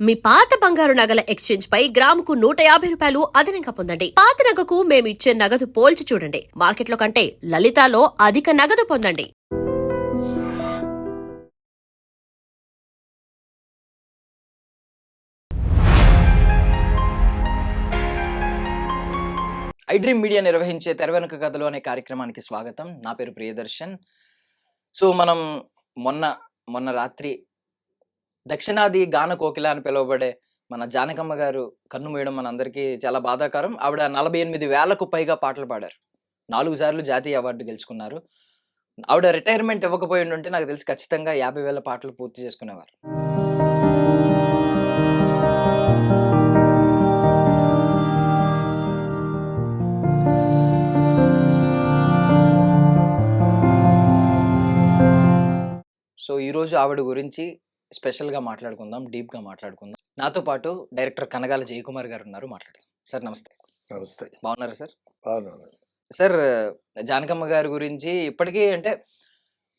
మీ పాత బంగారు నగల ఎక్స్చేంజ్ పై గ్రాముకు 150 రూపాయలు అదనంగా పొందండి. పాత నగకు మేము ఇచ్చే నగదు పోల్చి చూడండి. మార్కెట్లో కంటే లలితాలో అధిక నగదు పొందండి. ఐ డ్రీమ్ మీడియా నిర్వహించే తెర వెనుక కథలు అనే కార్యక్రమానికి స్వాగతం. నా పేరు ప్రియదర్శన్. సో మనం మొన్న రాత్రి దక్షిణాది గాన కోకిల అని పిలువబడే మన జానకమ్మ గారు కన్ను మూయడం మనందరికీ చాలా బాధాకరం. ఆవిడ 48,000కు పైగా పాటలు పాడారు. 4 సార్లు జాతీయ అవార్డు గెలుచుకున్నారు. ఆవిడ రిటైర్మెంట్ ఇవ్వకపోయి ఉంటే నాకు తెలిసి ఖచ్చితంగా 50,000 పాటలు పూర్తి చేసుకునేవారు. సో ఈరోజు ఆవిడ గురించి స్పెషల్గా మాట్లాడుకుందాం, డీప్గా మాట్లాడుకుందాం. నాతో పాటు డైరెక్టర్ కనగాల జయకుమార్ గారు ఉన్నారు, మాట్లాడదాం. సార్ నమస్తే. నమస్తే. బాగున్నారా సార్? అవునవును. సార్, జానకమ్మ గారి గురించి ఇప్పటికీ అంటే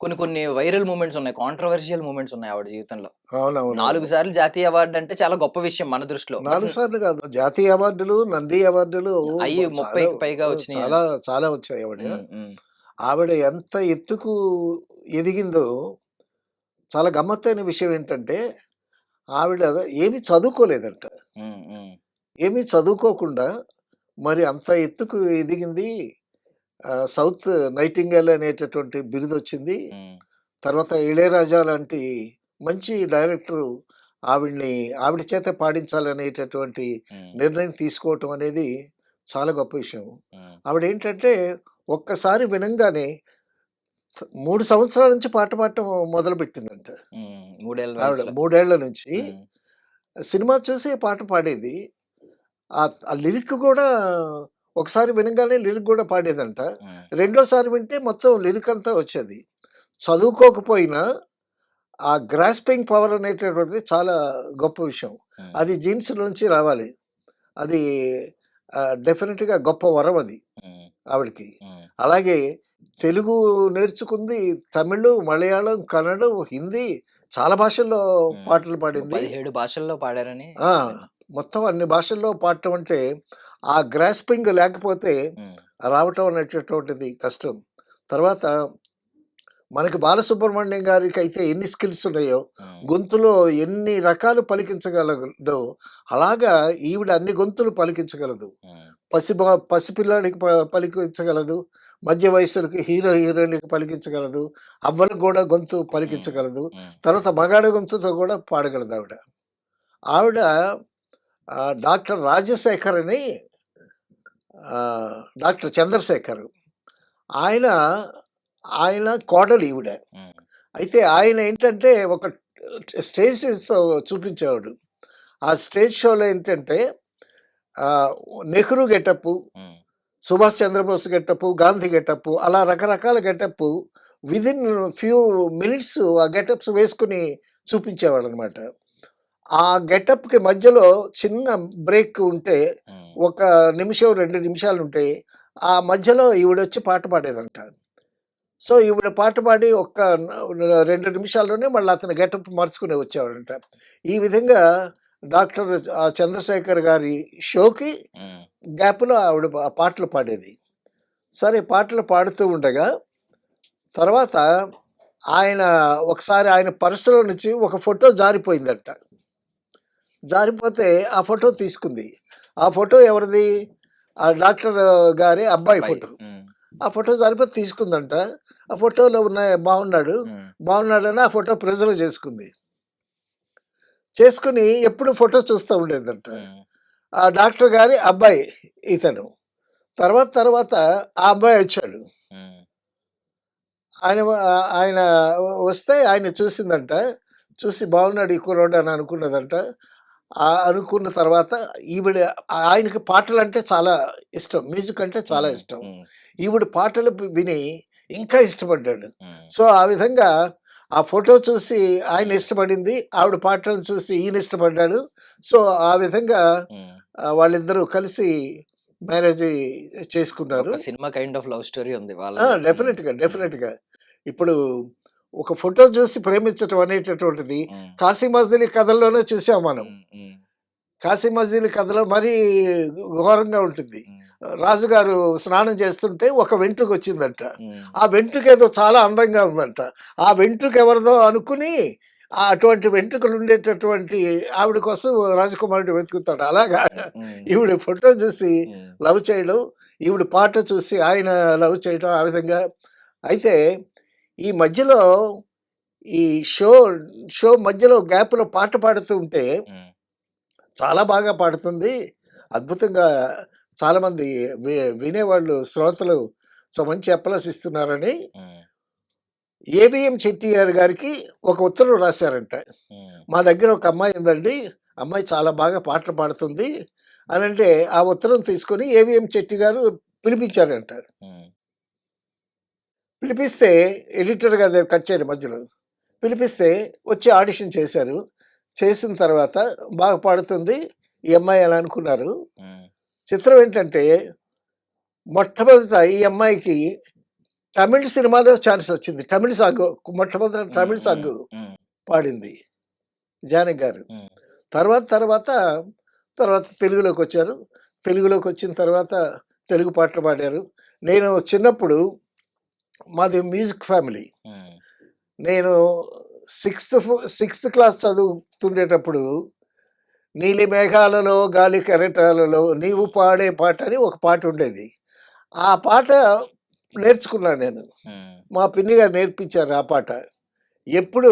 కొన్ని వైరల్ మూమెంట్స్ ఉన్నాయి, కాంట్రవర్షియల్ మూమెంట్స్ ఉన్నాయి ఆవిడ జీవితంలో. అవునవును. 4 సార్లు జాతీయ అవార్డు అంటే చాలా గొప్ప విషయం మన దృష్టిలో. 4 సార్లు కాదు, జాతీయ అవార్డులు, నంది అవార్డులు అయ్యి 30కి పైగా వచ్చినాయి. చాలా చాలా వచ్చాయి. ఆవిడ ఎంత ఎత్తుకు ఎదిగిందో. చాలా గమ్మత్తైన విషయం ఏంటంటే ఆవిడ ఏమి చదువుకోలేదంట. ఏమీ చదువుకోకుండా మరి అంత ఎత్తుకు ఎదిగింది. సౌత్ నైటింగేల్ అనేటటువంటి బిరుదు వచ్చింది. తర్వాత ఇళయరాజా లాంటి మంచి డైరెక్టరు ఆవిడ చేత పాడించాలనేటటువంటి నిర్ణయం తీసుకోవటం అనేది చాలా గొప్ప విషయం. ఆవిడ ఏంటంటే ఒక్కసారి వినంగానే 3 సంవత్సరాల నుంచి పాట పాడటం మొదలు పెట్టిందంట. 3 ఏళ్ల నుంచి సినిమా చూసి పాట పాడేది. ఆ లిరిక్ కూడా ఒకసారి వినగానే లిరిక్ కూడా పాడేదంట. రెండోసారి వింటే మొత్తం లిరిక్ అంతా వచ్చేది. చదువుకోకపోయినా ఆ గ్రాస్పింగ్ పవర్ అనేటటువంటిది చాలా గొప్ప విషయం. అది జీన్స్ నుంచి రావాలి. అది డెఫినెట్గా గొప్ప వరం అది ఆవిడకి. అలాగే తెలుగు నేర్చుకుంది, తమిళ్, మలయాళం, కన్నడం, హిందీ చాలా భాషల్లో పాటలు పాడింది. 17 భాషల్లో పాడారని. మొత్తం అన్ని భాషల్లో పాడటం అంటే ఆ గ్రాస్పింగ్ లేకపోతే రావటం అనేటటువంటిది కష్టం. తర్వాత మనకి బాలసుబ్రహ్మణ్యం గారికి అయితే ఎన్ని స్కిల్స్ ఉన్నాయో, గొంతులో ఎన్ని రకాలు పలికించగలదో, అలాగా ఈవిడ అన్ని గొంతులు పలికించగలదు. పసిపిల్లాడికి పలికించగలదు, మధ్య వయసులకి హీరోయిన్కి పలికించగలదు, అవ్వలకు కూడా గొంతు పలికించగలదు, తర్వాత మగాడి గొంతుతో కూడా పాడగలదు ఆవిడ. ఆవిడ డాక్టర్ రాజశేఖర్ అని, డాక్టర్ చంద్రశేఖర్ ఆయన కోడలు ఈవిడ. అయితే ఆయన ఏంటంటే ఒక స్టేజ్ చూపించేవాడు. ఆ స్టేజ్ షోలో ఏంటంటే Nehru getup, Subhash Chandrabose getup, Gandhi getup, అలా రకరకాల గెటప్ విదిన్ ఫ్యూ మినిట్స్ ఆ గెటప్స్ వేసుకుని చూపించేవాడు అనమాట. ఆ గెటప్కి మధ్యలో చిన్న బ్రేక్ ఉంటే, 1 నిమిషం 2 నిమిషాలు ఉంటే, ఆ మధ్యలో ఈవిడొచ్చి పాట పాడేదంట. సో ఈవిడ పాట పాడి 2 నిమిషాల్లోనే మళ్ళీ అతను గెటప్ మార్చుకుని వచ్చేవాడంట. ఈ విధంగా డాక్టర్ చంద్రశేఖర్ గారి షోకి గ్యాప్లో ఆవిడ పాటలు పాడేది. సరే, పాటలు పాడుతూ ఉండగా తర్వాత ఒకసారి ఆయన పర్సులో నుంచి ఒక ఫోటో జారిపోయిందంట. జారిపోతే ఆ ఫోటో తీసుకుంది. ఆ ఫోటో ఎవరిది? ఆ డాక్టర్ గారి అబ్బాయి ఫోటో. ఆ ఫోటో జారిపోతే తీసుకుందంట. ఆ ఫోటోలో బాగున్నాడని ఆ ఫోటో ప్రిజర్వ్ చేసుకుని ఎప్పుడు ఫోటో చూస్తూ ఉండేదంట. ఆ డాక్టర్ గారి అబ్బాయి ఇతను. తర్వాత ఆ అబ్బాయి వచ్చాడు. ఆయన వస్తే ఆయన చూసిందంట. చూసి బాగున్నాడు ఈ కుర్రోడు అని అనుకున్నదంట. అనుకున్న తర్వాత ఆయనకి పాటలు అంటే చాలా ఇష్టం, మ్యూజిక్ అంటే చాలా ఇష్టం. ఈవిడ పాటలు విని ఇంకా ఇష్టపడ్డాడు. సో ఆ విధంగా ఆ ఫోటో చూసి ఆయన ఇష్టపడింది, ఆవిడ పాటలను చూసి ఈయన ఇష్టపడ్డాడు. సో ఆ విధంగా వాళ్ళిద్దరూ కలిసి మ్యారేజ్ చేసుకున్నారు. Cinema kind of love story ఉంది. డెఫినెట్గా ఇప్పుడు ఒక ఫోటో చూసి ప్రేమించటం అనేటటువంటిది ఉమ్, కాశీ మజిలీ కథల్లోనే చూసాం మనం. ఉమ్, ఉమ్, కాశీ మజిలీ కథలో మరీ ఘోరంగా ఉంటుంది. ఉమ్, రాజుగారు స్నానం చేస్తుంటే ఒక వెంట్రుక వచ్చిందంట. ఉమ్, ఆ వెంట్రుక ఏదో చాలా అందంగా ఉందంట. ఆ వెంట్రుక ఎవరిదో అనుకుని అటువంటి వెంట్రుకలు ఉండేటటువంటి ఆవిడ కోసం రాజకుమారుడు వెతుకుతాడు. అలాగా ఉమ్, ఈవిడ ఫోటో చూసి ఉమ్, లవ్ చేయడం, ఈవిడ పాట చూసి ఆయన లవ్ చేయడం ఆ విధంగా. అయితే ఈ మధ్యలో ఈ షో షో మధ్యలో గ్యాప్‌లో పాట పాడుతూ ఉంటే ఉమ్, చాలా బాగా పాడుతుంది. అద్భుతంగా చాలామంది వినేవాళ్ళు శ్రోతలు మంచి అప్లాస్ ఇస్తున్నారని ఉమ్, ఏబీఎం చెట్టియార్ గారికి ఒక ఉత్తరం రాశారంట. ఉమ్, మా దగ్గర ఒక అమ్మాయి ఉందండి. అమ్మాయి చాలా బాగా పాటలు పాడుతుంది అనంటే, ఆ ఉత్తరం తీసుకొని ఏవిఎం చెట్టి గారు పిలిపించారంట. ఉమ్, పిలిపిస్తే ఎడిటర్ గారి దగ్గర కట్ చేయండి మధ్యలో. పిలిపిస్తే వచ్చి ఆడిషన్ చేశారు. చేసిన తర్వాత బాగా పాడుతుంది ఈ అమ్మాయి అని అనుకున్నారు. ఉమ్, చిత్రం ఏంటంటే మొట్టమొదట ఈ అమ్మాయికి తమిళ్ సినిమాలో ఛాన్స్ వచ్చింది. తమిళ్ సాంగ్ మొట్టమొదట తమిళ్ ఉమ్, సాంగ్ ఉమ్, పాడింది జానకి గారు. ఉమ్, తర్వాత తర్వాత తర్వాత తెలుగులోకొచ్చారు. తెలుగులోకొచ్చిన తర్వాత తెలుగు పాటలు పాడారు. నేను చిన్నప్పుడు మాది మ్యూజిక్ ఫ్యామిలీ. ఉమ్, నేను సిక్స్త్ క్లాస్ చదువుతుండేటప్పుడు 'నీలి మేఘాలలో గాలి కెరటాలలో నీవు పాడే పాట' అని ఒక పాట ఉండేది. ఆ పాట నేర్చుకున్నాను నేను. ఉమ్, మా పిన్ని గారు నేర్పించారు ఆ పాట. ఎప్పుడు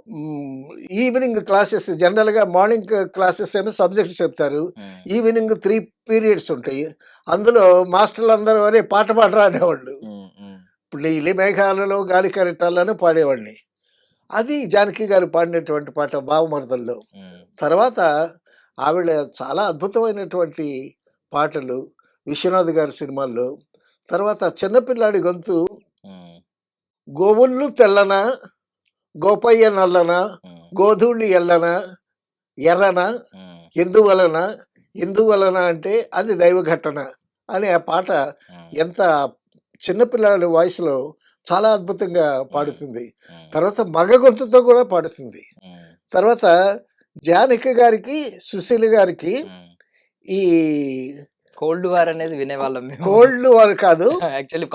హ్మ్. ఈవినింగ్ క్లాసెస్ జనరల్‌గా మార్నింగ్ క్లాసెస్ ఏమో సబ్జెక్ట్స్ చెప్తారు. ఉమ్, ఈవినింగ్ 3 పీరియడ్స్ ఉంటాయి. అందులో మాస్టర్‌లందరూ "అరే పాట పాడరా" అనేవాళ్ళు. ఉమ్, ఉమ్, ఇప్పుడు 'నీలి మేఘాలలో గాలి కెరటాలను' పాడేవాడిని. అది జానకి గారు పాడినటువంటి పాట 'బావమరదల్లో'. ఉమ్, తర్వాత ఆవిడ చాలా అద్భుతమైనటువంటి పాటలు 'విశ్వనాథ్' గారి సినిమాల్లో. తర్వాత 'చిన్న పిల్లాడి గొంతు' ఉమ్, 'గోవుళ్ళు తెల్లన గోపయ్య నల్లన ఉమ్, గోధూళి ఎల్లన ఎర్రన ఉమ్, ఎందువలన ఎందువలన అంటే అది దైవ ఘటన అనే ఆ పాట ఉమ్, ఎంత చిన్నపిల్లల వాయిస్‌లో చాలా అద్భుతంగా ఉమ్, పాడుతుంది. ఉమ్, తర్వాత మగ గొంతుతో కూడా పాడుతుంది. ఉమ్, తర్వాత జానకి గారికి, సుశీల గారికి ఉమ్. ఈ కోల్డ్ వార్ అనేది వినేవాళ్ళం మేము. కోల్డ్ వార్ కాదు. యాక్చువల్లీ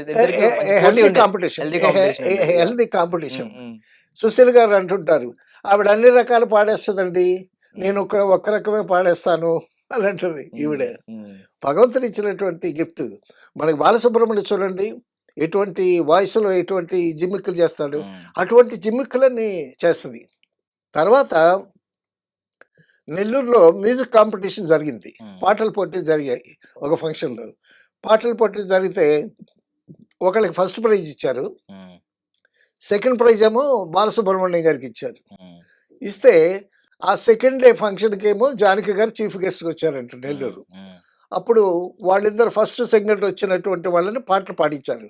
ఇద్దరికి మంచి పోటీ హెల్తీ ఉండేది. కాంపిటీషన్. హెల్దీ కాంపిటీషన్ ఉండేది. Yeah. హెల్తీ ఉమ్, కాంపిటీషన్. ఉమ్, సుశీల్ గారు అంటుంటారు, "ఆవిడ అన్ని రకాలు పాడేస్తదండి. నేను ఉమ్, ఒక్క రకమే పాడేస్తాను" అని అంటది ఉమ్, ఈవిడ. ఉమ్, భగవంతుడు ఇచ్చినటువంటి గిఫ్ట్. మనకి బాలసుబ్రహ్మణ్యం చూడండి, ఎటువంటి వాయిస్‌లో ఎటువంటి జిమ్మిక్కులు చేస్తాడు. ఉమ్, అటువంటి జిమ్మిక్కులన్నీ చేస్తది. తర్వాత నెల్లూరులో మ్యూజిక్ కాంపిటీషన్ జరిగింది. ఉమ్, పాటల పోటీలు జరిగాయి ఒక ఫంక్షన్‌లో. పాటల పోటీలు జరిగితే ఒకళ్ళకి ఫస్ట్ ప్రైజ్ ఇచ్చారు. ఉమ్, సెకండ్ ప్రైజ్ ఏమో బాలసుబ్రహ్మణ్యం గారికి ఇచ్చారు. ఉమ్, ఇస్తే ఆ సెకండ్ డే ఫంక్షన్‌కేమో జానకి గారు చీఫ్ గెస్ట్‌గా వచ్చారంట ఉమ్, నెల్లూరు. ఉమ్, అప్పుడు వాళ్ళిద్దరు ఫస్ట్, సెకండ్ వచ్చినటువంటి వాళ్ళని పాటలు పాడించారు.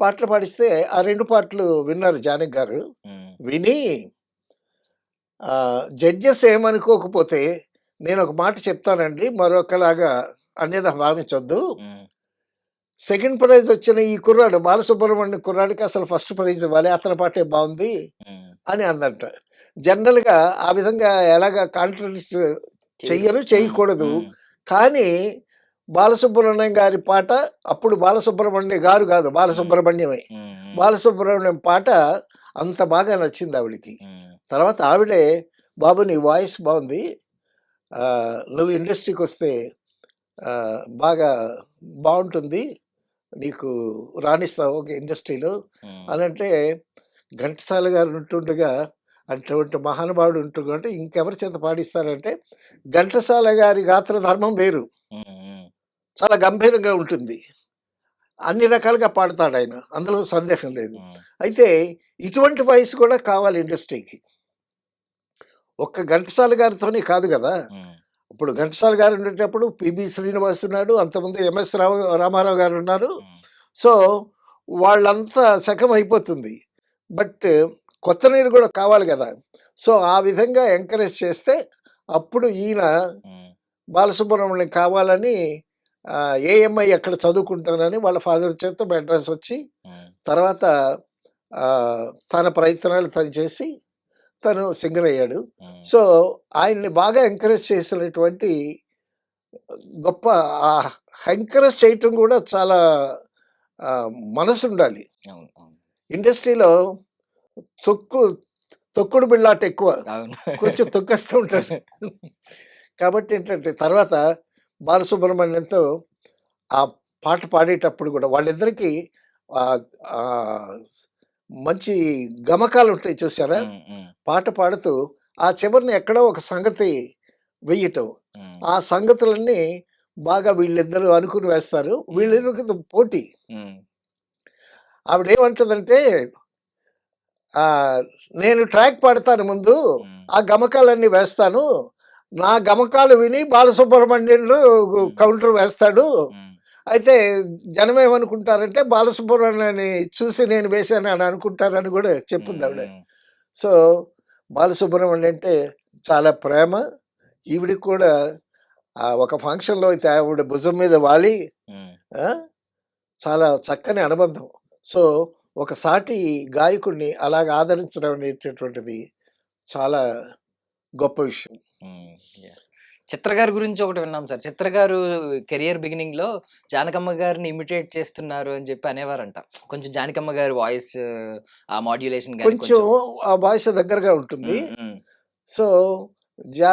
పాటలు పాడిస్తే ఆ 2 పాటలు విన్నారు జానకి గారు. ఉమ్, విని జడ్జెస్ ఏమనుకోకపోతే నేనొక మాట చెప్తానండి మరొకలాగా అన్యథా భావించొద్దు. ఉమ్, సెకండ్ ప్రైజ్ వచ్చిన ఈ కుర్రాడు బాలసుబ్రహ్మణ్యం కుర్రాడికి అసలు ఫస్ట్ ప్రైజ్ ఇవ్వాలి. అతని పాటే బావుంది ఉమ్. అని అందంట. జనరల్‌గా ఆ విధంగా ఎలాగా కాంట్రడిక్ట్ చెయ్యరు, ఉమ్, చేయకూడదు. ఉమ్, కానీ బాలసుబ్రహ్మణ్యం గారి పాట అప్పుడు బాలసుబ్రహ్మణ్యం గారు కాదు ఉమ్, బాలసుబ్రహ్మణ్యమే. ఉమ్, ఉమ్, బాలసుబ్రహ్మణ్యం పాట అంత బాగా నచ్చింది ఆవిడకి. ఉమ్, తర్వాత ఆవిడే, "బాబు నీ వాయిస్ బావుంది. నువ్వు ఇండస్ట్రీకొస్తే బాగా బావుంటుంది. నీకు రాణిస్తావు ఇండస్ట్రీలో" ఉమ్, అనంటే ఘంటసాల గారు ఉంటుండగా అటువంటి మహానుభావుడు ఉంటుంటే ఇంకెవరి చేత పాడిస్తారంటే ఘంటసాల గారి గాత్ర ధర్మం వేరు. ఉమ్, ఉమ్, చాలా గంభీరంగా ఉంటుంది. అన్ని రకాలుగా పాడతాడాయన. అందులో సందేహం లేదు. ఉమ్, అయితే ఇటువంటి వాయిస్ కూడా కావాలి ఇండస్ట్రీకి. ఒక్క ఘంటసాల గారితోనే కాదు గదా! ఉమ్, ఇప్పుడు ఘంటసాల గారు ఉండేటప్పుడు 'పిబి శ్రీనివాస్' ఉన్నాడు. అంతకుముందు 'ఎంఎస్ రామారావు' గారు ఉన్నారు. ఉమ్, సో, వాళ్ళంతా సఖమైపోతుంది. బట్ కొత్త నీరు గూడా కావాలి గదా! సో, ఆ విధంగా ఎంకరేజ్ చేస్తే అప్పుడు ఈయన ఉమ్, బాలసుబ్రహ్మణ్యం కావాలని ఏఎంఐ అక్కడ చదువుకుంటానని వాళ్ళ ఫాదర్ చేత మెడ్రాస్ వచ్చి ఉమ్, తర్వాత తన ప్రయత్నాలు తను చేసి తను సింగర్ అయ్యాడు. ఉమ్, సో, ఆయన్ని బాగా ఎంకరేజ్ చేసినటువంటి గొప్ప ఆహ్, ఎంకరేజ్ చేయటం కూడా చాలా మనసుండాలి. అవును అవును ఇండస్ట్రీలో తొక్కు తొక్కుడు బిళ్ళాట ఎక్కువ. అవును కొంచెం తొక్కేస్తూ ఉంటారు. కాబట్టి ఏంటంటే తర్వాత బాలసుబ్రహ్మణ్యంతో ఆ పాట పాడేటప్పుడు కూడా వాళ్ళిద్దరికీ ఆహ్, ఆహ్, మంచి గమకాలుంటాయి చూసారా? ఉమ్, ఉమ్, పాట పాడుతూ ఆ చివరన ఎక్కడో ఒక సంగతి వెయ్యటం. ఉమ్, ఆ సంగతులన్నీ బాగా వీళ్ళిద్దరూ అనుకుని వేస్తారు. వీళ్ళిద్దరికి పోటీ. ఉమ్, ఆవిడేమంటదంటే నేను ట్రాక్ పాడతాను ముందు. ఉమ్, ఆ గమకాలన్నీ వేస్తాను. నా గమకాలు విని బాలసుబ్రహ్మణ్యుడు కౌంటర్ వేస్తాడు. ఉమ్, అయితే జనమేమనుకుంటారంటే బాలసుబ్రహ్మణ్యాన్ని చూసి నేను వేశాను అని అనుకుంటారని కూడా చెప్పుందావిడ. ఉమ్, సో, బాలసుబ్రహ్మణ్యం అంటే చాలా ప్రేమ. ఈవిడకి కూడా ఒక ఫంక్షన్‌లో అయితే ఆవిడ భుజం మీద వాలి ఉమ్, ఆ! చాలా చక్కని అనుబంధం. సో, ఒక సాటి గాయకుడిని అలాగ ఆదరించడం అనేటటువంటిది చాలా గొప్ప విషయం. ఉమ్, yeah. చిత్ర గారి గురించి ఒకటి విన్నాం సార్. చిత్ర గారు కెరియర్ బిగినింగ్ లో జానకమ్మ గారిని ఇమిటేట్ చేస్తున్నారు అని చెప్పి అనేవారంట. కొంచెం జానకమ్మ గారి వాయిస్ ఆ మాడ్యులేషన్ గాని కొంచెం కొంచెం ఆ వాయిస్ దగ్గరగా ఉంటుంది. ఉమ్, ఉమ్, సో, జా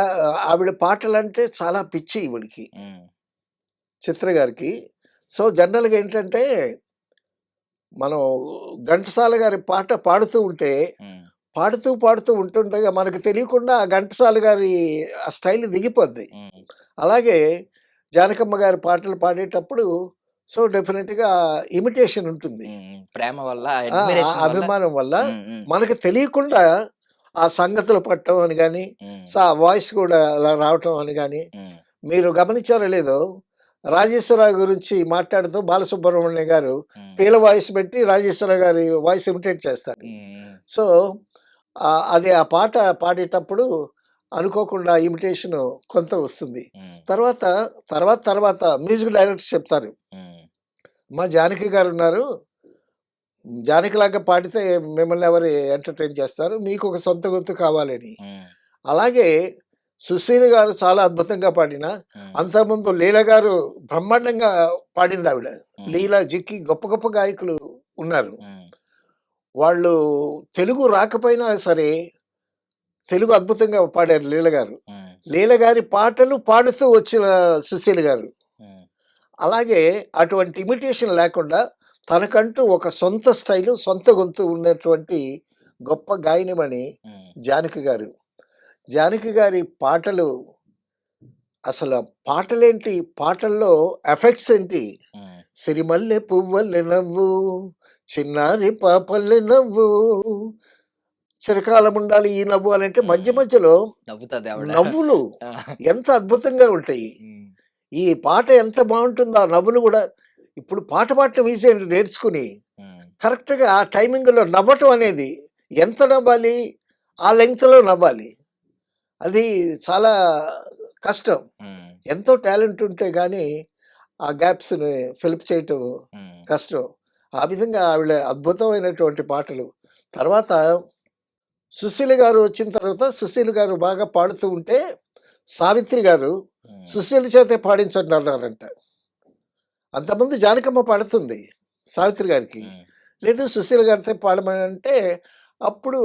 ఆవిడ పాటలంటే చాలా పిచ్చి ఈవిడకి. ఉమ్, చిత్ర గారికి. సో, జనరల్‌గా ఏంటంటే మనం ఘంటసాల గారి పాట పాడుతూ ఉంటే, ఉమ్, పాడుతూ ఉంటుండగా మనకు తెలియకుండా ఆ ఘంటసాల గారి ఆ స్టైల్ దిగిపోద్ది. ఉమ్, అలాగే జానకమ్మ గారి పాటలు పాడేటప్పుడు సో, డెఫినిట్‌గా ఇమిటేషన్ ఉంటుంది. ఉమ్, ఉమ్. ప్రేమ వల్ల ఆ అడ్మిరేషన్ వల్ల అభిమానం వల్ల ఉమ్, ఉమ్, మనకు తెలియకుండా ఆ సంగతులు పట్టడం అని గాని, ఉమ్, వాయిస్ కూడా అలా రావటం అని గాని, ఉమ్, మీరు గమనించారో లేదో రాజేశ్వరరావు గురించి మాట్లాడుతూ బాలసుబ్రహ్మణ్యం గారు ఉమ్, పీల వాయిస్ పెట్టి రాజేశ్వరరావు గారి వాయిస్ ఇమిటేట్ చేస్తారు. ఉమ్, సో, అది ఆ పాట పాడేటప్పుడు అనుకోకుండా ఇమిటేషన్ కొంత వస్తుంది. ఉమ్, తర్వాత, తర్వాత మ్యూజిక్ డైరెక్టర్స్ చెప్తారు. ఉమ్, మా జానకి గారున్నారు. జానకిలాగా పాడితే మిమ్మల్ని ఎవరు ఎంటర్‌టైన్ చేస్తారు. మీకొక సొంత గొంతు కావాలని. ఉమ్, అలాగే సుశీల గారు చాలా అద్భుతంగా పాడినా, ఉమ్, అంతకుముందు లీల గారు బ్రహ్మాండంగా పాడిందావిడ. ఉమ్, లీల, జిక్కి గొప్ప గొప్ప గాయకులు ఉన్నారు. ఉమ్, వాళ్ళు తెలుగు రాకపోయినా సరే, తెలుగు అద్భుతంగా పాడారు లీల గారు. ఉమ్, లీల గారి పాటలు పాడుతూ వచ్చిన సుశీల గారు. ఉమ్, అలాగే అటువంటి ఇమిటేషన్ లేకుండా తనకంటూ ఒక సొంత స్టైలు, సొంత గొంతు ఉన్నటువంటి గొప్ప గాయనిమణి ఉమ్, జానకి గారు. జానకి గారి పాటలు అసల పాటలేంటి, పాటల్లో ఎఫెక్ట్స్ ఏంటి, ఉమ్, సిరిమల్లె పువ్వల్లె నవ్వు, చిన్నారి పాపల్లె నవ్వు, చిరకాలం ఉండాలి ఈ నవ్వు అనంటే మధ్య ఉమ్. మధ్యలో నవ్వుతుంది ఆవిడ. నవ్వులు ఆ, ఎంత అద్భుతంగా ఉంటాయి. ఉమ్, ఈ పాట ఎంత బావుంటుందో ఆ నవ్వులు గూడా. ఇప్పుడు పాట పాడటం ఈజీ అండి నేర్చుకుని. ఉమ్, కరెక్ట్‌గా ఆ టైమింగ్‌లో నవ్వటం అనేది ఎంత నవ్వాలి? ఆ లెంగ్త్‌లో నవ్వాలి. అది చాలా కష్టం. ఉమ్, ఎంతో టాలెంట్ ఉంటే గానీ, ఆ గ్యాప్స్‌ని ఫిలప్ చేయటం ఉమ్, కష్టం. ఆ విధంగా ఆవిడ అద్భుతమైనటువంటి పాటలు. తర్వాత సుశీల గారు వచ్చిన తర్వాత, సుశీల గారు బాగా పాడుతూ ఉంటే, సావిత్రి గారు ఉమ్, సుశీల చేతే పాడించండి అన్నారంట. అంతకుముందు జానకమ్మ పాడుతుంది సావిత్రి గారికి. ఉమ్, లేదు సుశీల గారితో పాడమని అంటే, అప్పుడు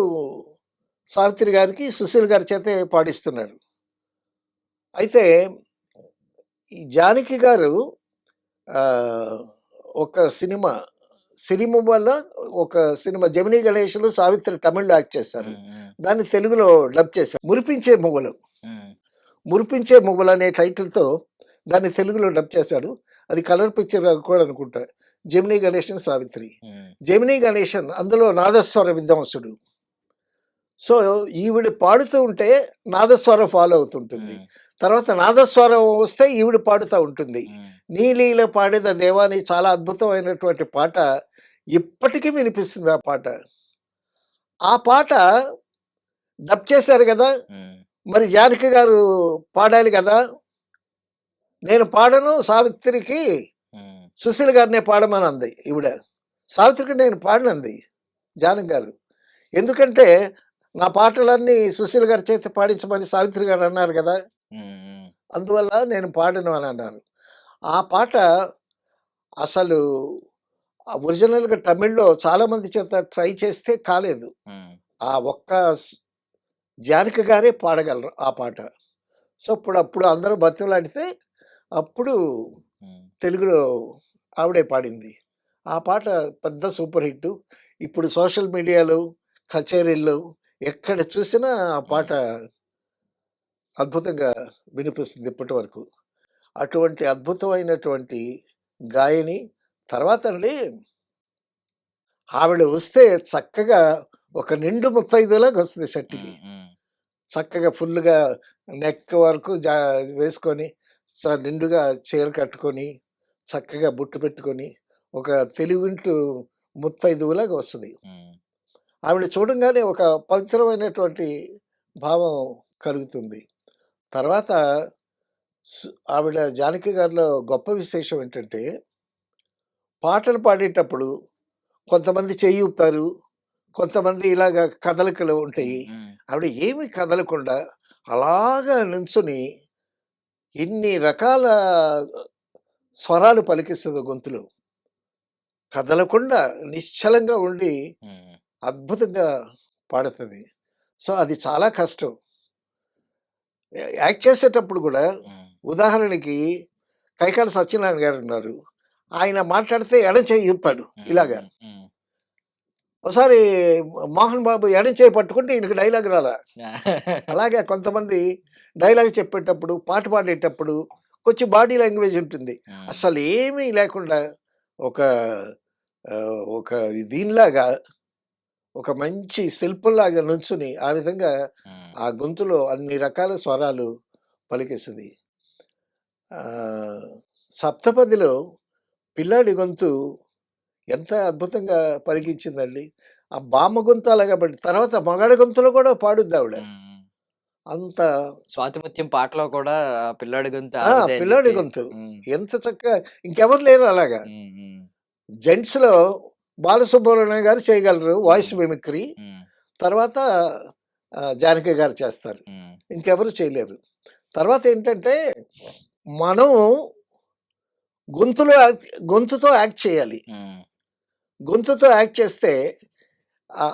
సావిత్రి గారికి సుశీల గారి చేతే పాడిస్తున్నారు. అయితే ఈ జానకి గారు ఆహ్, ఒక సినిమా, సిరిమవ్వల ఒక సినిమా 'జమినీ గణేష్‌లో' సావిత్రి తమిళ్‌లో యాక్ట్ చేశారు. ఉమ్, ఉమ్, దాన్ని తెలుగులో డబ్ చేశారు. 'మురిపించే మువ్వలు'. ఉమ్, 'మురిపించే మువ్వలు' అనే టైటిల్‌తో దాన్ని తెలుగులో డబ్ చేశాడు. అది కలర్ పిక్చర్ కూడా అనుకుంటా. 'జమినీ గణేషన్', 'సావిత్రి'. ఉమ్, 'జమినీ గణేషన్' అందులో నాదస్వర విద్వాంసుడు. సో, ఈవిడ పాడుతూ ఉంటే నాదస్వరం ఫాలో అవుతుంటుంది. ఉమ్, తర్వాత నాదస్వరం వస్తే ఈవిడ పాడుతా ఉంటుంది. ఉమ్, 'నీ లీల పాడెద దేవా' అని చాలా అద్భుతమైనటువంటి పాట ఇప్పటికీ వినిపిస్తుంది ఆ పాట. ఆ పాట డబ్ చేశారు గదా! ఉమ్, మరి జానకి గారు పాడాలి గదా! నేను పాడను సావిత్రికి ఉమ్, సుశీల గారినే పాడమనంది ఈవిడ. సావిత్రికి నేను పాడనంది. జానకి గారు. ఎందుకంటే నా పాటలన్నీ సుశీల్ గారి చేత పాడించమని సావిత్రి గారు అన్నారు గదా! హ్మ్. అందువల్ల నేను పాడను అని అన్నారు. ఆ పాట అసలు ఒరిజినల్‌గా తమిళ్‌లో చాలా మంది చేత ట్రై చేస్తే కాలేదు. హ్మ్. ఆ ఒక్క స్ జానకి గారే పాడగలరు ఆ పాట. సో, అప్పుడు అందరూ బతిమలాడితే అప్పుడు హ్మ్. తెలుగులో ఆవిడే పాడింది. ఆ పాట పెద్ద సూపర్ హిట్టు. ఇప్పుడు సోషల్ మీడియాలో, కచేరీల్లో ఎక్కడ చూసినా ఆ పాట హ్మ్. అద్భుతంగా వినిపిస్తుంది ఇప్పటి వరకు. అటువంటి అద్భుతమైనటువంటి గాయని. తర్వాత అండి ఆవిడ వస్తే చక్కగా ఒక నిండు ముత్తైదులాగా వస్తది సెట్‌కి. హ్మ్. హ్మ్. చక్కగా ఫుల్‌గా నెక్ వరకు వేసుకొని, నిండుగా చీర కట్టుకొని, చక్కగా బొట్టు పెట్టుకొని, ఒక తెలుగింటూ ముత్తైదువులాగా వస్తది. హ్మ్. ఆవిడ చూడంగానే ఒక పవిత్రమైనటువంటి భావం కలుగుతుంది. తర్వాత ఆవిడ జానకి గారిలో గొప్ప విశేషం ఏంటంటే, పాటలు పాడేటప్పుడు కొంతమంది చెయ్యి ఊపుతారు. కొంతమంది ఇలాగ కదలికలు హ్మ్. ఉంటాయి. హ్మ్. ఆవిడ ఏమి కదలకుండా అలాగా నుంచొని ఇన్ని రకాల స్వరాలు పలికిస్తదో గొంతులో. కదలకుండా నిశ్చలంగా ఉండి హ్మ్. అద్భుతంగా పాడుతది. సో, అది చాలా కష్టం. యాక్ట్ చేసేటప్పుడు గూడా హ్మ్. ఉదాహరణకి 'కైకాల సత్యనారాయణ' గారున్నారు. ఆయన మాట్లాడితే ఎడమ చెయ్యి ఊపుతాడు ఇలాగా. హ్మ్. హ్మ్. ఒకసారి 'మోహన్ బాబు' ఎడమ చెయ్యి పట్టుకుంటే ఈయనకి డైలాగ్ రాలా. హ్మ్. అలాగే కొంతమంది డైలాగ్ చెప్పేటప్పుడు, పాట పాడేటప్పుడు కొంచెం బాడీ లాంగ్వేజ్ ఉంటుంది. అసలేమీ లేకుండా ఒక ఒక దీనిలాగా ఒక మంచి శిల్పంలాగా నుంచుని ఆ విధంగా హ్మ్. ఆ గొంతులో అన్ని రకాల స్వరాలు పలికిస్తది. ఆహ్, సప్తపదిలో పిల్లాడి గొంతు ఎంత అద్భుతంగా పలికించిందండి. ఆ బామ్మ గొంతు అలాగా తర్వాత మగాడి గొంతులో కూడా పాడుద్దావిడ. హ్మ్. అంత 'స్వాతిముత్యం' పాటలో కూడా ఆ పిల్లాడి గొంతు ఆ! ఆవిదే అని పిల్లాడి చెప్పి. గొంతు. హ్మ్. ఎంత చక్కగా ఇంకెవరు లేరు అలాగా. హ్మ్. హ్మ్. జెంట్స్‌లో బాలసుబ్రహ్మణ్యం గారు చేయగలరు వాయిస్ హ్మ్. మిమిక్రీ. హ్మ్. తర్వాత జానకి గారు చేస్తారు. హ్మ్. ఇంకెవరు చేయలేరు. తర్వాతేంటంటే, మనం గొంతుతో యాక్ట్ చేయాలి. హ్మ్. గొంతుతో యాక్ట్ చేస్తే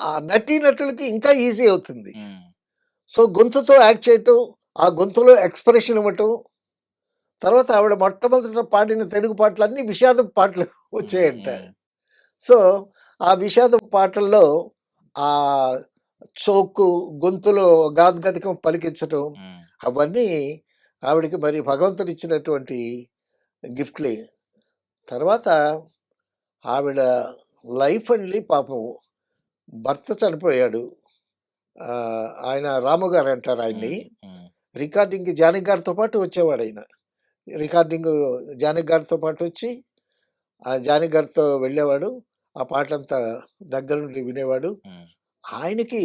ఆ నటీనటులకి ఇంకా ఈజీ అవుతుంది. హ్మ్. సో, గొంతుతో యాక్ట్ చేయటం, ఆ గొంతులో ఎక్స్‌ప్రెషన్ ఇవ్వటం, తర్వాత ఆవిడ మొట్టమొదట పాడిన తెలుగు పాటలన్నీ విషాదపు పాటలు హ్మ్. వచ్చాయంట. హ్మ్. సో, ఆ విషాదపు పాటల్లో ఆహ్, చోకు గొంతులో గాద్గదికం పలికించటం హ్మ్. అవన్నీ ఆవిడకి మరి భగవంతుడిచ్చినటువంటి గిఫ్ట్‌లే. తర్వాత ఆవిడ లైఫ్ అండి పాపం భర్త చనిపోయాడు. ఆయన రాము గారంటారు ఆయన్ని. హ్మ్. హ్మ్. రికార్డింగ్‌కి జానకి గారితో పాటు వచ్చేవాడాయన. రికార్డింగు జానకి గారితో పాటొచ్చి, ఆ జానకి గారితో వెళ్ళేవాడు. ఆ పాటలంతా దగ్గరుండి వినేవాడు. హ్మ్. ఆయనకి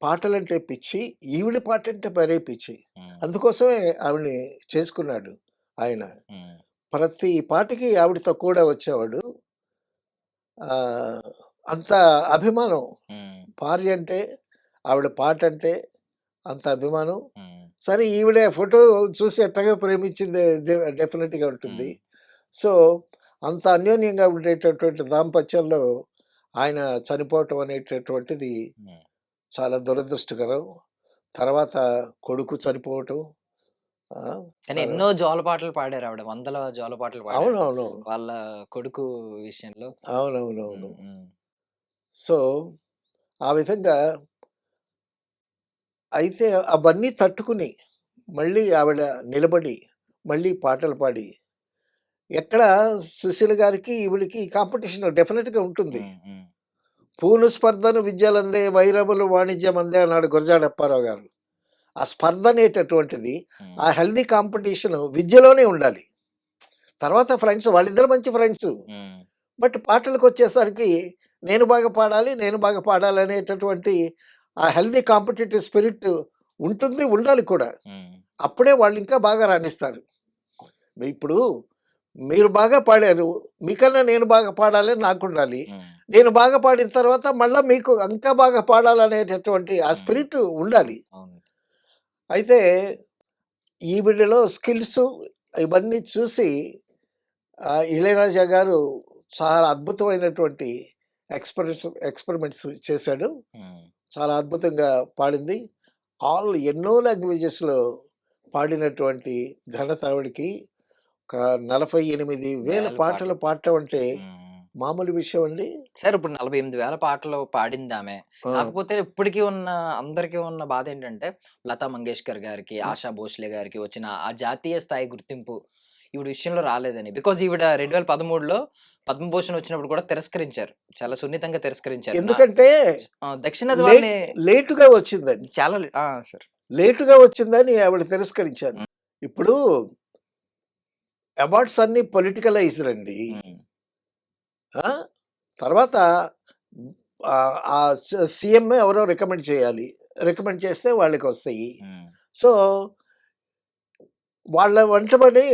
పాటలంటే పిచ్చి. ఈవిడ పాటంటే మరీ పిచ్చి. హ్మ్. అందుకోసమే ఆవిడని చేసుకున్నాడు ఆయన. హ్మ్. ప్రతి పాటకి ఆవిడతో కూడా వచ్చేవాడు. ఆహ్, అంత అభిమానం. హ్మ్. భార్య అంటే, ఆవిడ పాటంటే అంత అభిమానం. హ్మ్. సరే ఈవిడ ఫోటో చూసి ఎట్టగా ప్రేమించింది డెఫినిట్‌గా ఉంటుంది. హ్మ్. సో, అంత అన్యోన్యంగా ఉండేటటువంటి దాంపత్యంలో ఆయన చనిపోవటం అనేటటువంటిది హ్మ్. చాలా దురదృష్టకరం. తర్వాత కొడుకు చనిపోవటం. ఆ! కానీ తర ఎన్నో జోలపాటలు పాడారావిడ. వందల జోలపాటలు పాడారు. అవునవును. వాళ్ళ కొడుకు విషయంలో. అవునవునవును. హ్మ్. హ్మ్. సో, ఆ విధంగా అయితే అవన్నీ తట్టుకుని, మళ్ళీ ఆవిడ నిలబడి, మళ్ళీ పాటలు పాడి, ఎక్కడ సుశీల గారికి, ఈవిడకి కాంపిటీషన్ డెఫినిట్‌గా ఉంటుంది. హ్మ్. హ్మ్. 'పూను స్పర్ధను విద్యలందే వైరములు వాణిజ్యమందే' అన్నాడు గురజాడ అప్పారావు గారు. ఆ స్పర్ధ అనేటటువంటిది, హ్మ్. ఆ హెల్తీ కాంపిటీషన్ విద్యలోనే ఉండాలి. తర్వాత ఫ్రెండ్స్ వాళ్ళిద్దరు మంచి ఫ్రెండ్సు. హ్మ్. బట్ పాటలకొచ్చేసరికి నేను బాగా పాడాలి అనేటటువంటి ఆ హెల్తీ కాంపిటీటివ్ స్పిరిట్ ఉంటుంది. ఉండాలి కూడా. హ్మ్. అప్పుడే వాళ్ళు ఇంకా బాగా రాణిస్తారు. ఇప్పుడు మీరు బాగా పాడారు. మీకన్నా నేను బాగా పాడాలని నాకుండాలి. హ్మ్. నేను బాగా పాడిన తర్వాత మళ్ళా మీకు ఇంకా బాగా పాడాలనేటటువంటి ఆ హ్మ్. స్పిరిట్ ఉండాలి. అవును. అయితే ఈవిడలో స్కిల్స్ ఇవన్నీ చూసి ఇళయరాజా గారు చాలా అద్భుతమైనటువంటి ఎక్స్పెరిమెంట్స్ చేశాడు. హ్మ్. చాలా అద్భుతంగా పాడింది. ఎన్నో లాంగ్వేజెస్‌లో పాడినటువంటి ఘనత ఆవిడకి. ఒక 48,000 వేల పాటలు పాటలు. పాడటం అంటే హ్మ్. మామూలు విషయం అండి? సార్ ఇప్పుడు 48,000 పాటలు పాడిందామె. ఆ! కాకపోతే ఇప్పటికి ఉన్న అందరికి ఉన్న బాధేంటంటే, లతా మంగేష్కర్ గారికి, హ్మ్. ఆశా భోస్లే గారికి వచ్చిన ఆ జాతీయ స్థాయి గుర్తింపు ఈవిడ విషయంలో రాలేదని. బికాజ్ ఈవిడ 2013లో పద్మభూషణ్ వచ్చినప్పుడు కూడా తిరస్కరించారు. చాలా సున్నితంగా తిరస్కరించారు. ఎందుకంటే దక్షిణాది లేట్ వాళ్ళని లేట్‌గా వచ్చిందండి. చాలా సార్. లేట్‌గా వచ్చిందని ఆవిడ తిరస్కరించారు. హ్మ్. ఇప్పుడు అవార్డ్స్ అన్నీ పొలిటికలైజ్డ్ అండి. హ్మ్. ఆ! తర్వాత ఆ సీఎం ఎవరో రికమెండ్ చేయాలి. రికమెండ్ చేస్తే వాళ్ళకొస్తాయి. హ్మ్. సో, వాళ్ళ వెంటబడి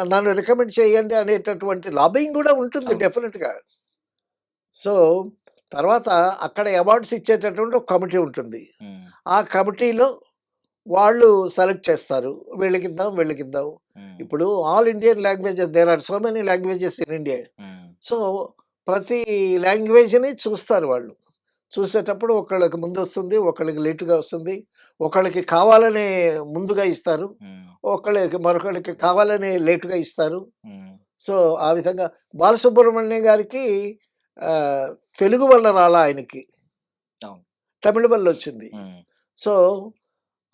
నన్ను రికమెండ్ చేయండి అనేటటువంటి లాబింగ్ గూడా ఉంటుంది అవును. డెఫినిట్‌గా. సో, తర్వాత అక్కడ అవార్డ్స్ ఇచ్చేటటువంటి ఒక కమిటీ ఉంటుంది. హ్మ్. ఆ కమిటీలో వాళ్ళు సెలెక్ట్ చేస్తారు. వీళ్ళకిద్దాం, వీళ్ళకిద్దాం. హ్మ్. ఇప్పుడు all Indian languages there are so many languages in India. Hmm. So, ప్రతి లాంగ్వేజ్‌ని చూస్తారు వాళ్ళు. చూసేటప్పుడు ఒకళ్ళకి ముందొస్తుంది, ఒకళ్ళకి లేట్‌గా వస్తుంది. ఒకళ్ళకి కావాలనే ముందుగా ఇస్తారు. హ్మ్. మరొకళ్ళకి కావాలని లేట్‌గా ఇస్తారు. హ్మ్. సో, ఆ విధంగా బాలసుబ్రహ్మణ్యం గారికి ఆహ్, తెలుగు వల్ల రాలా ఆయనకి. అవును. తమిళ్ వల్లొచ్చింది. హ్మ్. సో,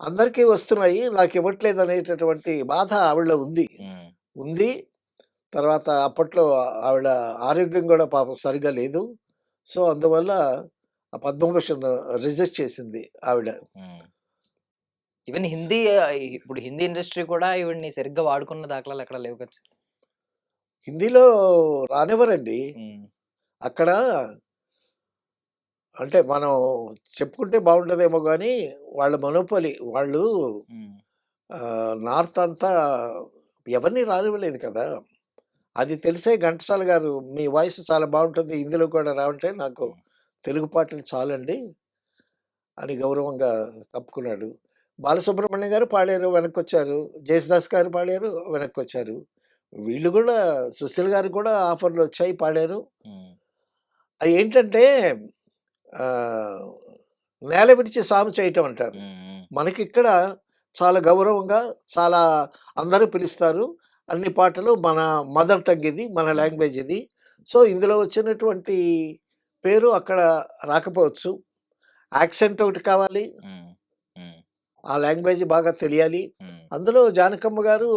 అందరికీ వస్తున్నాయి. నాకివ్వట్లేదనేటటువంటి బాధ ఆవిడలో ఉంది. హ్మ్. ఉంది. తర్వాత అప్పట్లో ఆవిడ ఆరోగ్యం గూడా పాపం సరిగ్గా లేదు. సో, అందువల్ల ఆ పద్మభూషణ్ రిజెక్ట్ చేసింది ఆవిడ. హ్మ్. ఈవెన్ హిందీ ఇప్పుడు హిందీ ఇండస్ట్రీ కూడా ఈవిడ్ని సరిగ్గా వాడుకున్న దాఖలాలు ఎక్కడ లేవు కదా సార్. హిందీలో రానివ్వరండి. హ్మ్. అక్కడ అంటే మనం చెప్పుకుంటే బావుంటదేమో గానీ, వాళ్ళ మొనోపొలి. వాళ్ళు హ్మ్. నార్త్ అంతా ఎవరిని రానివ్వలేదు కదా! అది తెలిసే ఘంటసాల గారు మీ వాయిస్ చాలా బావుంటుంది. హిందీలో కూడా రావంటే నాకు హ్మ్. తెలుగు పాటలు చాలండి అని గౌరవంగా తప్పుకున్నాడు. బాలసుబ్రహ్మణ్యం గారు పాడారు, వెనక్కొచ్చారు. జేసుదాస్ గారు పాడారు, వెనక్కొచ్చారు. వీళ్ళు గూడా సుశీల్ గారికి కూడా ఆఫర్‌లొచ్చాయి, పాడారు. హ్మ్. అయేంటంటే ఆహ్, నేల విడిచి సాము చేయటం అంటారు. హ్మ్. హ్మ్. మనకిక్కడ చాలా గౌరవంగా, చాలా అందరూ పిలుస్తారు. అన్ని పాటలు మన మదర్ టంగ్ ఇది. మన హ్మ్. లాంగ్వేజ్ ఇది. సో, ఇందులో వచ్చినటువంటి పేరు అక్కడ రాకపోవచ్చు. యాక్సెంట్ ఒకటి కావాలి. హ్మ్. హ్మ్. ఆ లాంగ్వేజ్ బాగా తెలియాలి. హ్మ్. అందులో జానకమ్మ గారు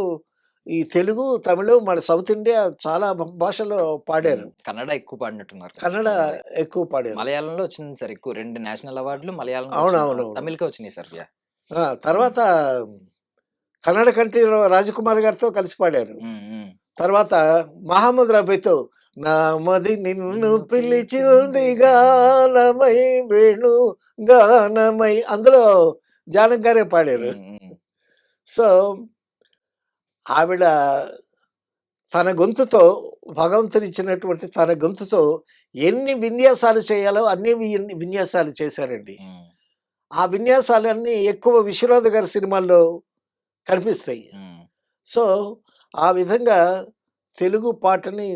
ఈ తెలుగు, తమిళం మన సౌత్ ఇండియా చాలా భాషల్లో పాడారు. కన్నడ ఎక్కువ పాడినట్టున్నారు కదా సార్. కన్నడ కన్నడ ఎక్కువ పాడారు. మలయాళంలో వచ్చింది సార్ ఎక్కువ. 2 నేషనల్ అవార్డులు మలయాళంలో వచ్చినాయి. అవునవునవును. తమిళ్‌కే వచ్చినాయి సార్. యాహ్! హ్మ్. తర్వాత కన్నడ కంట్రీలో రాజకుమార్ గారితో కలిసి పాడారు. హ్మ్. హ్మ్. తర్వాత 'మహమ్మద్ రఫీతో' నా మది నిన్ను నిన్ను పిలిచింది పిలిచిందిగా గానమై వేణు గానమై అందులో జానకి గారే పాడారు. హ్మ్. హ్మ్. సో, ఆవిడ తన గొంతుతో భగవంతుడిచ్చినటువంటి తన గొంతుతో ఎన్ని విన్యాసాలు చేయాలో అన్ని విన్యాసాలు చేశారండి. హ్మ్. ఆ విన్యాసాలన్నీ ఎక్కువ విశ్వనాథ్ గారి సినిమాల్లో కనిపిస్తాయి. హ్మ్. సో, ఆ విధంగా తెలుగు పాటని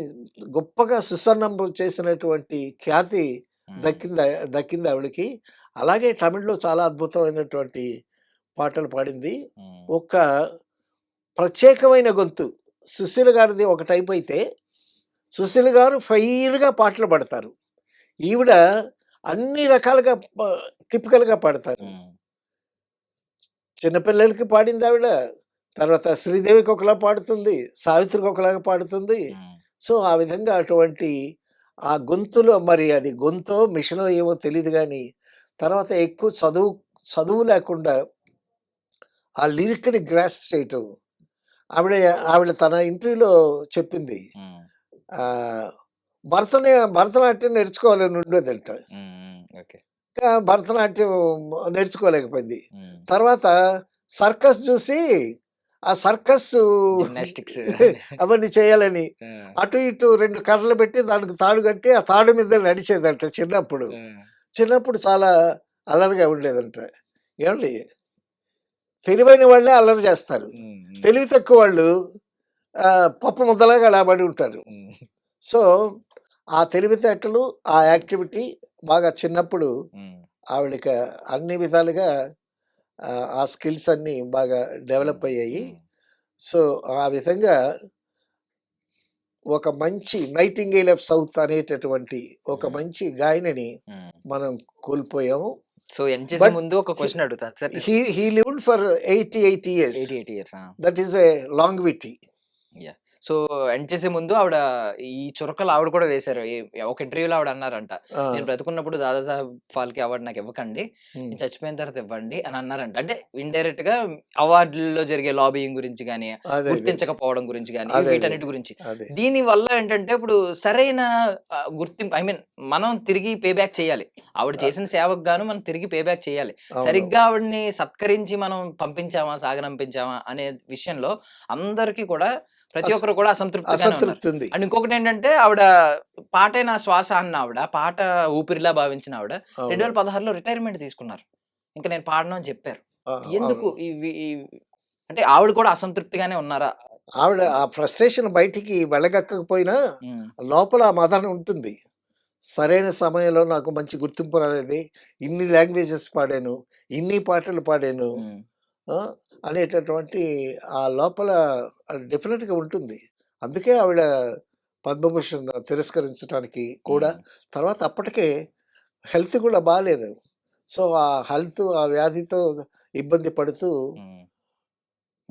గొప్పగా సుసన్నం చేసినటువంటి ఖ్యాతి హ్మ్. దక్కింది దక్కింది ఆవిడకి. అలాగే తమిళ్‌లో చాలా అద్భుతమైనటువంటి పాటలు పాడింది. హ్మ్. ఒక ప్రత్యేకమైన గొంతు. 'సుశీల' గారిది ఒక టైప్ అయితే, 'సుశీల' గారు ఫెయిర్‌గా పాటలు పాడతారు. ఈవిడ అన్ని రకాలుగా టిపికల్‌గా పాడతారు. హ్మ్. చిన్న పిల్లలకి పాడిందావిడ. తర్వాత శ్రీదేవికి ఒకలా పాడుతుంది. సావిత్రికి ఒకలాగా పాడుతుంది. హ్మ్. సో, ఆ విధంగా అటువంటి ఆ గొంతులో మరి అది గొంతో, మిషనో ఏమో తెలీదు గానీ, తర్వాత ఎక్కువ చదువు లేకుండా ఆ లిరిక్‌ని గ్రాస్ప్ చేయటం. ఆవిడ ఆవిడ తన ఇంటర్వ్యూలో చెప్పింది. హ్మ్. ఆహ్, భరతనాట్యం నేర్చుకోవాలని ఉండేదంట. హ్మ్. హ్మ్. ఓకే. భరతనాట్యం నేర్చుకోలేకపోయింది. హ్మ్. తర్వాత సర్కస్ జూసి ఆ సర్కస్ జిమ్నాస్టిక్స్. అవన్నీ చేయాలని అటు ఇటు 2 కర్రలు పెట్టి దానికి తాడు కట్టి ఆ తాడు మీద నడిచేదంట చిన్నప్పుడు. చిన్నప్పుడు చాలా అల్లరిగా ఉండేదంట. ఏమండి తెలివైన వాళ్ళే అల్లరి చేస్తారు. తెలివి తక్కువ వాళ్ళు పప్పు ముద్దలాగా అలా పడి ఉంటారు. సో ఆ తెలివితేటలు ఆ యాక్టివిటీ బాగా చిన్నప్పుడు ఆవిడకి అన్ని విధాలుగా ఆ స్కిల్స్ అన్నీ బాగా డెవలప్ అయ్యాయి. సో ఆ విధంగా ఒక మంచి నైటింగేల్ ఆఫ్ సౌత్ అనేటటువంటి ఒక మంచి గాయనిని మనం కోల్పోయాము. సో ఎండ్ చేసే But ముందు ఒక క్వశ్చన్ అడుగుతాను sir. he lived for 88 years. 88 years. That is a longevity. So end చేసే ముందు ఆవిడ ఈ చురకలు ఆవిడ కూడా వేశారు. ఒక ఇంటర్వ్యూలో ఆవిడ అన్నారంట, నేను బ్రతుకున్నప్పుడు దాదాసాహెబ్ ఫాల్కే అవార్డు నాకు ఇవ్వకండి, నేను చచ్చిపోయిన తర్వాత ఇవ్వండి అని అన్నారంట. అంటే ఇండైరెక్ట్ గా అవార్డుల్లో జరిగే లాబియింగ్ గురించి కానీ, గుర్తించకపోవడం గురించి కానీ, వీటన్నిటి గురించి. దీని వల్ల ఏంటంటే ఇప్పుడు సరైన గుర్తింపు, ఐ మీన్ మనం తిరిగి పే బ్యాక్ చేయాలి. ఆవిడ చేసిన సేవకు గాను మనం తిరిగి పే బ్యాక్ చేయాలి. సరిగ్గా ఆవిడని సత్కరించి మనం పంపించామా, సాగనంపించామా అనే విషయంలో అందరికీ కూడా ప్రతి ఒక్కరు కూడా అసంతృప్తి ఉంది. అండ్ ఇంకొకటి ఏంటంటే ఆవిడ పాటే నా శ్వాస అన్న ఆవిడ, పాట ఊపిరిలా భావించిన ఆవిడ 2016లో రిటైర్మెంట్ తీసుకున్నారు. ఇంకా నేను పాడను అని చెప్పారు. ఎందుకు అంటే ఆవిడ కూడా అసంతృప్తిగానే ఉన్నారా? ఆవిడ ఆ ఫ్రస్ట్రేషన్ బయటికి వెళ్ళగక్కకపోయినా లోపల ఆ మదన ఉంటుంది. సరైన సమయంలో నాకు మంచి గుర్తింపు రాలేదు, ఇన్ని లాంగ్వేజెస్ పాడాను, ఇన్ని పాటలు పాడాను అనేటటువంటి ఆ లోపల డెఫినెట్గా ఉంటుంది. అందుకే ఆవిడ పద్మభూషణ్ తిరస్కరించడానికి కూడా తర్వాత అప్పటికే హెల్త్ కూడా బాగాలేదు. సో ఆ హెల్త్ ఆ వ్యాధితో ఇబ్బంది పడుతూ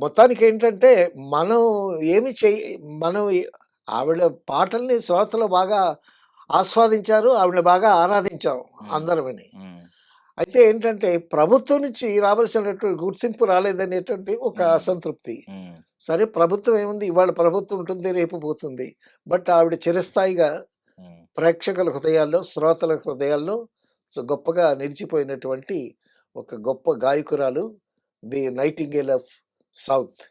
మొత్తానికి ఏంటంటే మనం ఆవిడ పాటల్ని శ్రోతలు బాగా ఆస్వాదించారు, ఆవిడ బాగా ఆరాధించాం అందరమని. అయితే ఏంటంటే ప్రభుత్వం నుంచి రావాల్సినటువంటి గుర్తింపు రాలేదనేటువంటి ఒక అసంతృప్తి. సరే ప్రభుత్వం ఏముంది, ఇవాళ ప్రభుత్వం ఉంటుంది, రేపు పోతుంది. బట్ ఆవిడ చిరస్థాయిగా ప్రేక్షకుల హృదయాల్లో, శ్రోతల హృదయాల్లో గొప్పగా నిలిచిపోయినటువంటి ఒక గొప్ప గాయకురాలు, the nightingale of south.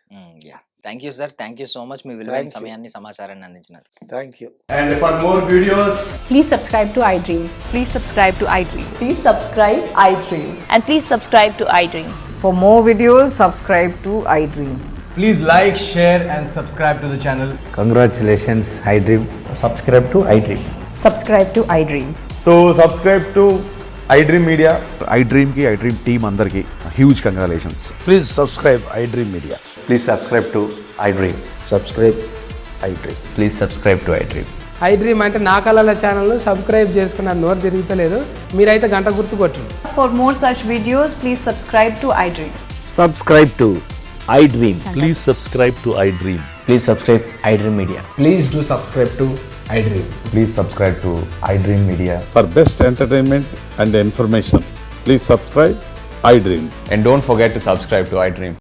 Thank you sir, thank you so much మీ విలువైన సమయాన్ని, సమాచారాన్ని అందించినందుకు. Thank you. And for more videos, please subscribe to iDream. Please subscribe to iDream. Please subscribe iDream. And please subscribe to iDream. For more videos, subscribe to iDream. please like, share and subscribe to the channel. Congratulations, iDream. Subscribe to iDream. Subscribe to iDream. So subscribe to iDream Media. iDream ki iDream team andarki huge congratulations. Please subscribe iDream Media. Please subscribe to iDream. Subscribe iDream. Please subscribe to iDream. iDream అంటే నా కళల ఛానల్ను subscribe చేసుకున్నారు, నోరు తిరుగుతలేదు, మీరైతే గంట గుర్తు కొట్టండి. For more such videos, please subscribe to iDream. Subscribe to iDream. Please subscribe to iDream. Please subscribe iDream Media. Please do subscribe to iDream. Please subscribe to iDream Media. For best entertainment and information, please subscribe iDream. And don't forget to subscribe to iDream.